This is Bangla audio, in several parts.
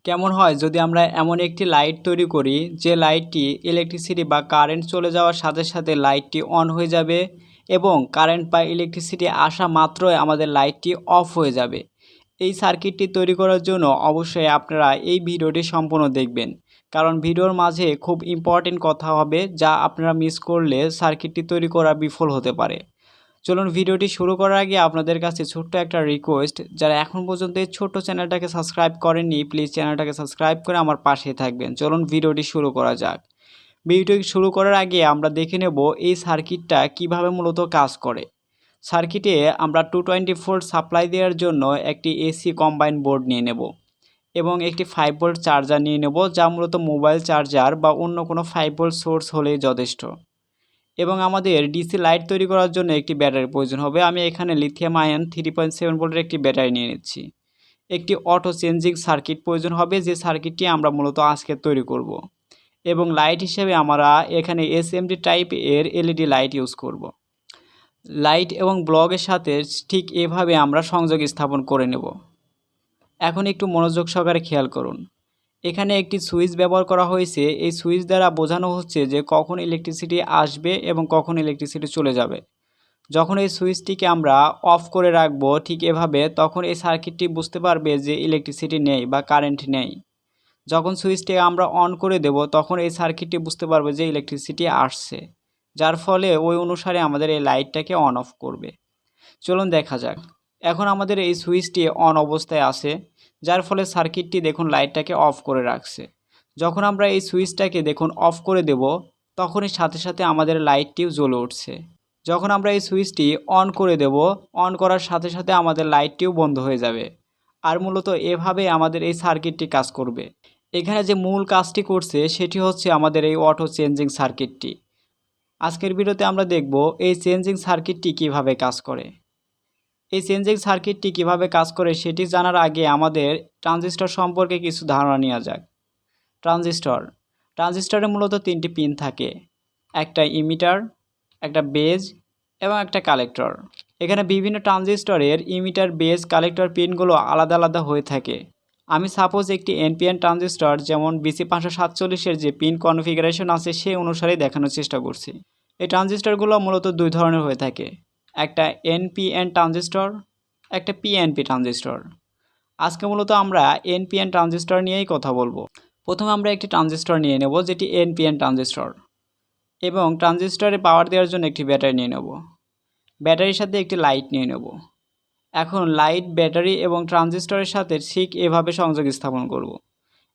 কেমন হয় যদি আমরা এমন একটি লাইট তৈরি করি যে লাইটটি ইলেকট্রিসিটি বা কারেন্ট চলে যাওয়ার সাথে সাথে লাইটটি অন হয়ে যাবে এবং কারেন্ট বা ইলেকট্রিসিটি আসা মাত্রই আমাদের লাইটটি অফ হয়ে যাবে। এই সার্কিটটি তৈরি করার জন্য অবশ্যই আপনারা এই ভিডিওটি সম্পূর্ণ দেখবেন, কারণ ভিডিওর মাঝে খুব ইম্পর্টেন্ট কথা হবে যা আপনারা মিস করলে সার্কিটটি তৈরি করা বিফল হতে পারে। চলুন ভিডিওটি শুরু করার আগে আপনাদের কাছে ছোট্ট একটা রিকোয়েস্ট, যারা এখন পর্যন্ত এই ছোট্ট চ্যানেলটাকে সাবস্ক্রাইব করেননি প্লিজ চ্যানেলটাকে সাবস্ক্রাইব করে আমার পাশেই থাকবেন। চলুন ভিডিওটি শুরু করা যাক। ভিডিওটি শুরু করার আগে আমরা দেখে নেব এই সার্কিটটা কিভাবে মূলত কাজ করে। সার্কিটে আমরা 220 ভোল্ট সাপ্লাই দেওয়ার জন্য একটি এসি কম্বাইন বোর্ড নিয়ে নেব এবং একটি 5 ভোল্ট চার্জার নিয়ে নেব, যা মূলত মোবাইল চার্জার বা অন্য কোনো 5 ভোল্ট সোর্স হলেই যথেষ্ট। এবং আমাদের ডিসি লাইট তৈরি করার জন্য একটি ব্যাটারির প্রয়োজন হবে। আমি এখানে লিথিয়াম আয়ন 3.7 ভোল্টের একটি ব্যাটারি নিয়ে নিচ্ছি। একটি অটো চেঞ্জিং সার্কিট প্রয়োজন হবে, যে সার্কিটটি আমরা মূলত আজকে তৈরি করব। এবং লাইট হিসেবে আমরা এখানে এসএমডি টাইপ এর এলইডি লাইট ইউজ করব। লাইট এবং ব্লগের সাথে ঠিক এভাবে আমরা সংযোগ স্থাপন করে নেব। এখন একটু মনোযোগ সহকারে খেয়াল করুন। এখানে একটি সুইচ ব্যবহার করা হয়েছে। এই সুইচ দ্বারা বোঝানো হচ্ছে যে কখন ইলেকট্রিসিটি আসবে এবং কখন ইলেকট্রিসিটি চলে যাবে। যখন এই সুইচটিকে আমরা অফ করে রাখবো ঠিক এভাবে, তখন এই সার্কিটটি বুঝতে পারবে যে ইলেকট্রিসিটি নেই বা কারেন্ট নেই। যখন সুইচটি আমরা অন করে দেব তখন এই সার্কিটটি বুঝতে পারবে যে ইলেকট্রিসিটি আসছে, যার ফলে ওই অনুসারে আমাদের এই লাইটটাকে অন অফ করবে। চলুন দেখা যাক। এখন আমাদের এই সুইচটি অন অবস্থায় আছে, যার ফলে সার্কিটটি দেখুন লাইটটাকে অফ করে রাখছে। যখন আমরা এই সুইচটাকে দেখুন অফ করে দেব তখনই সাথে সাথে আমাদের লাইটটিও জ্বলে উঠছে। যখন আমরা এই সুইচটি অন করে দেব, অন করার সাথে সাথে আমাদের লাইটটিও বন্ধ হয়ে যাবে। আর মূলত এভাবে আমাদের এই সার্কিটটি কাজ করবে। এখানে যে মূল কাজটি করছে সেটি হচ্ছে আমাদের এই অটো চেঞ্জিং সার্কিটটি। আজকের ভিডিওতে আমরা দেখব এই চেঞ্জিং সার্কিটটি কিভাবে কাজ করে। এই চেঞ্জিং সার্কিটটি কিভাবে কাজ করে সেটি জানার আগে আমাদের ট্রানজিস্টর সম্পর্কে কিছু ধারণা নেওয়া যাক। ট্রানজিস্টরে মূলত 3টি পিন থাকে, একটা ইমিটার, একটা বেজ এবং একটা কালেক্টর। এখানে বিভিন্ন ট্রানজিস্টরের ইমিটার, বেজ, কালেক্টর পিনগুলো আলাদা আলাদা হয়ে থাকে। আমি সাপোজ একটি এনপিএন ট্রানজিস্টর যেমন BC547-এর যে পিন কনফিগারেশন আছে সেই অনুসারে দেখানোর চেষ্টা করছি। এই ট্রানজিস্টরগুলো মূলত দুই ধরনের হয়ে থাকে, একটা এনপিএন ট্রানজিস্টর, একটা পিএনপি ট্রানজিস্টর। আজকে মূলত আমরা এনপিএন ট্রানজিস্টর নিয়েই কথা বলবো। প্রথমে আমরা একটি ট্রানজিস্টর নিয়ে নেব যেটি এনপিএন ট্রানজিস্টর, এবং ট্রানজিস্টরে পাওয়ার দেওয়ার জন্য একটি ব্যাটারি নিয়ে নেব। ব্যাটারির সাথে একটি লাইট নিয়ে নেব। এখন লাইট, ব্যাটারি এবং ট্রানজিস্টরের সাথে ঠিক এভাবে সংযোগ স্থাপন করব।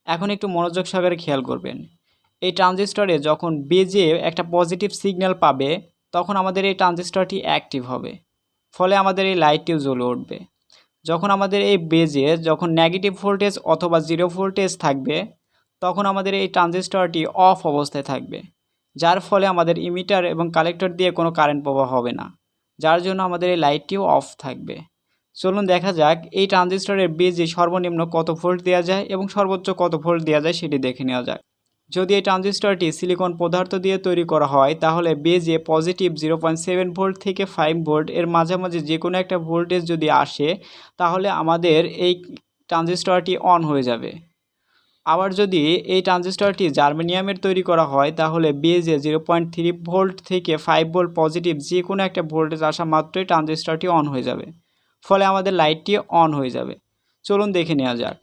এখন একটু মনোযোগ সহকারে খেয়াল করবেন। এই ট্রানজিস্টরে যখন বেজে একটা পজিটিভ সিগন্যাল পাবে তখন আমাদের এই ট্রানজিস্টরটি অ্যাক্টিভ হবে, ফলে আমাদের এই লাইটটিও জ্বলে উঠবে। যখন আমাদের এই বেজে যখন নেগেটিভ ভোল্টেজ অথবা 0 ভোল্টেজ থাকবে তখন আমাদের এই ট্রানজিস্টরটি অফ অবস্থায় থাকবে, যার ফলে আমাদের ইমিটার এবং কালেক্টর দিয়ে কোনো কারেন্ট প্রবাহ হবে না, যার জন্য আমাদের এই লাইটটিও অফ থাকবে। চলুন দেখা যাক এই ট্রানজিস্টরের বেজে সর্বনিম্ন কত ভোল্ট দেওয়া যায় এবং সর্বোচ্চ কত ভোল্ট দেওয়া যায় সেটি দেখে নেওয়া যাক। যদি এই ট্রানজিস্টরটি সিলিকন পদার্থ দিয়ে তৈরি করা হয় তাহলে বেজে পজিটিভ 0.7 ভোল্ট থেকে 5 ভোল্ট এর মাঝামাঝি যে কোনো একটা ভোল্টেজ যদি আসে তাহলে আমাদের এই ট্রানজিস্টরটি অন হয়ে যাবে। আবার যদি এই ট্রানজিস্টরটি জার্মেনিয়ামের তৈরি করা হয় তাহলে বেজে 0.3 ভোল্ট থেকে 5 ভোল্ট পজিটিভ যে কোনো একটা ভোল্টেজ আসা মাত্রই ট্রানজিস্টরটি অন হয়ে যাবে, ফলে আমাদের লাইটটি অন হয়ে যাবে। চলুন দেখে নেওয়া যাক।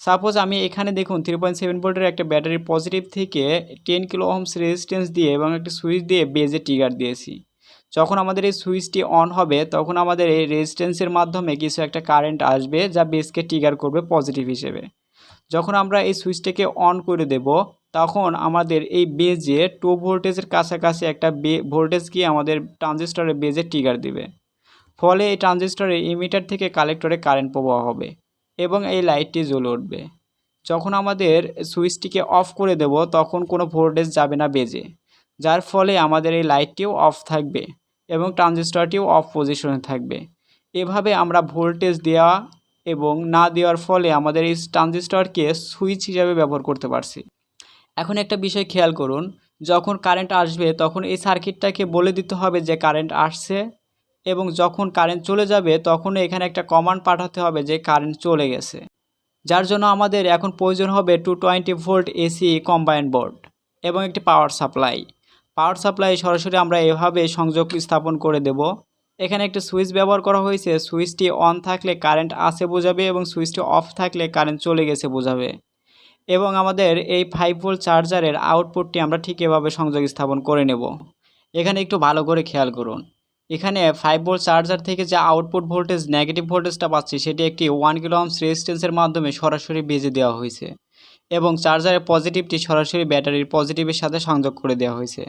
সাপোজ আমি এখানে দেখুন 3.7 ভোল্টের একটা ব্যাটারি পজিটিভ থেকে 10 কিলো ওহমস রেজিস্ট্যান্স দিয়ে এবং একটা সুইচ দিয়ে বেজে ট্রিগার দিয়েছি। যখন আমাদের এই সুইচটি অন হবে তখন আমাদের এই রেজিস্ট্যান্সের মাধ্যমে কিছু একটা কারেন্ট আসবে যা বেজকে ট্রিগার করবে পজিটিভ হিসেবে। যখন আমরা এই সুইচটাকে অন করে দেব তখন আমাদের এই বেজে 2 ভোল্টেজের কাছাকাছি একটা ভোল্টেজ গিয়ে আমাদের ট্রানজিস্টরের বেজে ট্রিগার দিবে, ফলে এই ট্রানজিস্টরের ইমিটার থেকে কালেক্টরে কারেন্ট প্রবাহ হবে এবং এই লাইটটি জ্বলে উঠবে। যখন আমাদের সুইচটিকে অফ করে দেব তখন কোনো ভোল্টেজ যাবে না বেজে, যার ফলে আমাদের এই লাইটটিও অফ থাকবে এবং ট্রানজিস্টরটিও অফ পজিশনে থাকবে। এভাবে আমরা ভোল্টেজ দেওয়া এবং না দেওয়ার ফলে আমাদের এই ট্রানজিস্টরকে সুইচ হিসাবে ব্যবহার করতে পারছি। এখন একটা বিষয় খেয়াল করুন, যখন কারেন্ট আসবে তখন এই সার্কিটটাকে বলে দিতে হবে যে কারেন্ট আসছে, এবং যখন কারেন্ট চলে যাবে তখন এখানে একটা কমান্ড পাঠাতে হবে যে কারেন্ট চলে গেছে। যার জন্য আমাদের এখন প্রয়োজন হবে 220 ভোল্ট এসি কম্বাইন্ড বোর্ড এবং একটি পাওয়ার সাপ্লাই। পাওয়ার সাপ্লাই সরাসরি আমরা এভাবে সংযোগ স্থাপন করে দেব। এখানে একটি সুইচ ব্যবহার করা হয়েছে। সুইচটি অন থাকলে কারেন্ট আছে বোঝাবে এবং সুইচটি অফ থাকলে কারেন্ট চলে গেছে বোঝাবে। এবং আমাদের এই 5 ভোল্ট চার্জারের আউটপুটটি আমরা ঠিক এভাবে সংযোগ স্থাপন করে নেব। এখানে একটু ভালো করে খেয়াল করুন। এখানে 5 ভোল্ট চার্জার থেকে যে আউটপুট ভোল্টেজ নেগেটিভ ভোল্টেজটা পাচ্ছি সেটি একটি 1 কিলো ওহমস রেজিস্ট্যান্সের মাধ্যমে সরাসরি বেজে দেওয়া হয়েছে এবং চার্জারের পজিটিভটি সরাসরি ব্যাটারির পজিটিভের সাথে সংযোগ করে দেওয়া হয়েছে।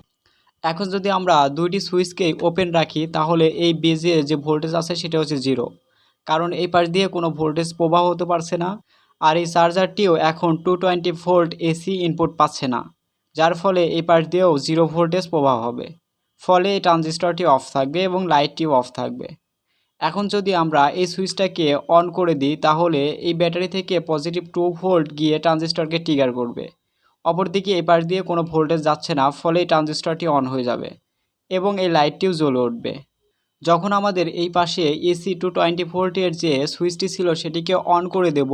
এখন যদি আমরা দুইটি সুইচকেই ওপেন রাখি তাহলে এই বেজে যে ভোল্টেজ আছে সেটা হচ্ছে 0, কারণ এই পাশ দিয়ে কোনো ভোল্টেজ প্রবাহ হতে পারছে না। আর এই চার্জারটিও এখন 220 ভোল্ট এসি ইনপুট পাচ্ছে না, যার ফলে এই পাশ দিয়েও 0 ভোল্টেজ প্রবাহ হবে। ফলে এই ট্রানজিস্টরটি অফ থাকবে এবং লাইটটিও অফ থাকবে। এখন যদি আমরা এই সুইচটাকে অন করে দিই তাহলে এই ব্যাটারি থেকে পজিটিভ 2 ভোল্ট গিয়ে ট্রানজিস্টরকে ট্রিগার করবে। অপরদিকে এই পাশ দিয়ে কোনো ভোল্টেজ যাচ্ছে না, ফলে এই ট্রানজিস্টরটি অন হয়ে যাবে এবং এই লাইটটিও জ্বলে উঠবে। যখন আমাদের এই পাশে এসি 220 ভোল্টের যে সুইচটি ছিল সেটিকে অন করে দেব,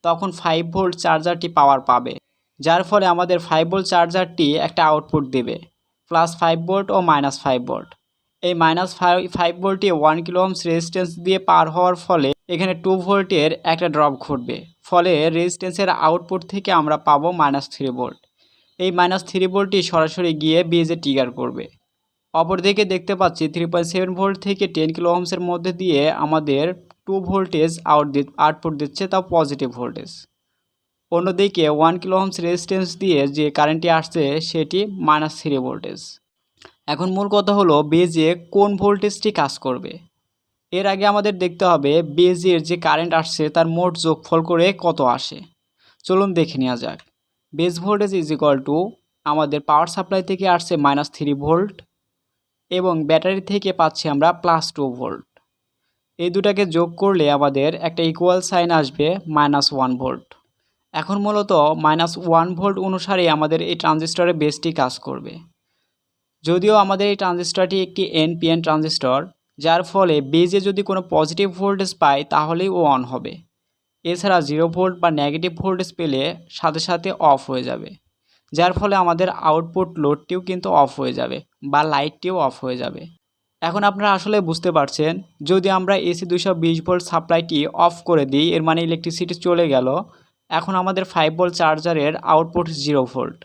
তখন 5 ভোল্ট চার্জারটি পাওয়ার পাবে, যার ফলে আমাদের 5 ভোল্ট চার্জারটি একটা আউটপুট দেবে +5 ভোল্ট ও -5 ভোল্ট। এই -5 ভোল্টে 1 কিলো ওহমস রেজিস্ট্যান্স দিয়ে পার হওয়ার ফলে এখানে 2 ভোল্টের একটা ড্রপ ঘটবে, ফলে রেজিস্ট্যান্সের আউটপুট থেকে আমরা পাবো -3 ভোল্ট। এই -3 ভোল্টটি সরাসরি গিয়ে বেজে ট্রিগার করবে। অপরদিকে দেখতে পাচ্ছি 3.7 ভোল্ট থেকে 10 কিলো ওহমসের মধ্যে দিয়ে আমাদের 2 ভোল্টেজ আউটপুট দিচ্ছে, তাও পজিটিভ ভোল্টেজ। অন্যদিকে 1 কিলো ওহমস রেজিস্ট্যান্স দিয়ে যে কারেন্টটি আসছে সেটি -3 ভোল্টেজ। এখন মূল কথা হলো বেজে কোন ভোল্টেজটি কাজ করবে। এর আগে আমাদের দেখতে হবে বেজের যে কারেন্ট আসছে তার মোট যোগফল করে কত আসে। চলুন দেখে নেওয়া যাক। Base voltage is equal to আমাদের পাওয়ার সাপ্লাই থেকে আসছে -3 ভোল্ট এবং ব্যাটারি থেকে পাচ্ছি আমরা +2 ভোল্ট। এই দুটাকে যোগ করলে আমাদের একটা ইকুয়াল সাইন আসবে -1 ভোল্ট। এখন মূলত -1 ভোল্ট অনুসারে আমাদের এই ট্রানজিস্টরের বেসটি কাজ করবে। যদিও আমাদের এই ট্রানজিস্টরটি একটি এনপিএন ট্রানজিস্টর, যার ফলে বেজে যদি কোনো পজিটিভ ভোল্টেজ পাই তাহলেই ও অন হবে। এছাড়া 0 ভোল্ট বা নেগেটিভ ভোল্টেজ পেলে সাথে সাথে অফ হয়ে যাবে, যার ফলে আমাদের আউটপুট লোডটিও কিন্তু অফ হয়ে যাবে বা লাইটটিও অফ হয়ে যাবে। এখন আপনারা আসলে বুঝতে পারছেন, যদি আমরা এসি 220 ভোল্ট সাপ্লাইটি অফ করে দিই এর মানে ইলেকট্রিসিটি চলে গেল। এখন আমাদের 5 ভোল্ট চার্জারের আউটপুট 0 ভোল্ট,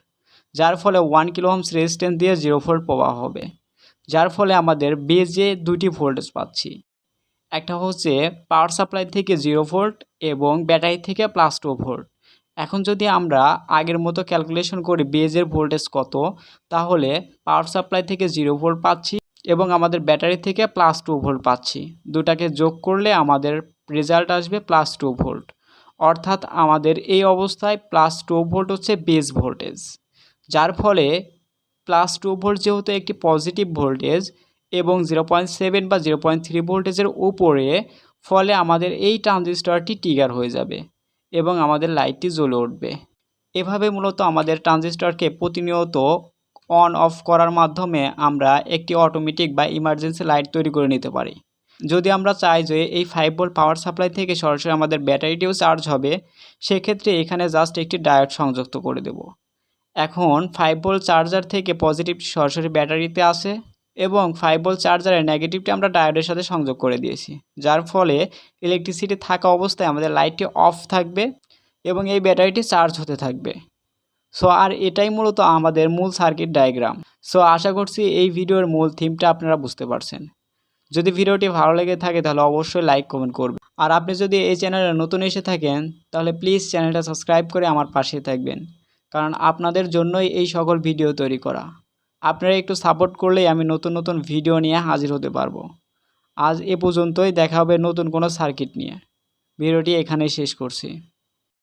যার ফলে 1 কিলো ওহমস রেজিস্ট্যান্স দিয়ে 0 ভোল্ট প্রবাহ হবে, যার ফলে আমাদের বেজে দুটি ভোল্টেজ পাচ্ছি। একটা হচ্ছে পাওয়ার সাপ্লাই থেকে 0 ভোল্ট এবং ব্যাটারি থেকে +2 ভোল্ট। এখন যদি আমরা আগের মতো ক্যালকুলেশন করি বেজের ভোল্টেজ কত, তাহলে পাওয়ার সাপ্লাই থেকে 0 ভোল্ট পাচ্ছি এবং আমাদের ব্যাটারি থেকে +2 ভোল্ট পাচ্ছি। দুটাকে যোগ করলে আমাদের রেজাল্ট আসবে +2 ভোল্ট। অর্থাৎ আমাদের এই অবস্থায় +2 ভোল্ট হচ্ছে বেজ ভোল্টেজ, যার ফলে +2 ভোল্ট যেহেতু একটি পজিটিভ ভোল্টেজ এবং 0.7 বা 0.3 ভোল্টেজের উপরে, ফলে আমাদের এই ট্রানজিস্টরটি ট্রিগার হয়ে যাবে এবং আমাদের লাইটটি জ্বলে উঠবে। এভাবে মূলত আমাদের ট্রানজিস্টরকে প্রতিনিয়ত অন অফ করার মাধ্যমে আমরা একটি অটোমেটিক বা ইমার্জেন্সি লাইট তৈরি করে নিতে পারি। যদি আমরা চাই যে এই 5 ভোল্ট পাওয়ার সাপ্লাই থেকে সরাসরি আমাদের ব্যাটারিটিও চার্জ হবে, সেক্ষেত্রে এখানে জাস্ট একটি ডায়োড সংযুক্ত করে দেব। এখন 5 ভোল্ট চার্জার থেকে পজিটিভটি সরাসরি ব্যাটারিতে আসে এবং 5 ভোল্ট চার্জারের নেগেটিভটি আমরা ডায়োডের সাথে সংযোগ করে দিয়েছি, যার ফলে ইলেকট্রিসিটি থাকা অবস্থায় আমাদের লাইটটি অফ থাকবে এবং এই ব্যাটারিটি চার্জ হতে থাকবে। সো আর এটাই মূলত আমাদের মূল সার্কিট ডায়াগ্রাম। সো আশা করছি এই ভিডিওর মূল থিমটা আপনারা বুঝতে পারছেন। যদি ভিডিওটি ভালো লেগে থাকে তাহলে অবশ্যই লাইক কমেন্ট করবেন। আর আপনি যদি এই চ্যানেলে নতুন এসে থাকেন তাহলে প্লিজ চ্যানেলটা সাবস্ক্রাইব করে আমার পাশে থাকবেন, কারণ আপনাদের জন্যই এই সকল ভিডিও তৈরি করা। আপনারা একটু সাপোর্ট করলেই আমি নতুন নতুন ভিডিও নিয়ে হাজির হতে পারবো। আজ এ পর্যন্তই, দেখা হবে নতুন কোনো সার্কিট নিয়ে। ভিডিওটি এখানেই শেষ করছি।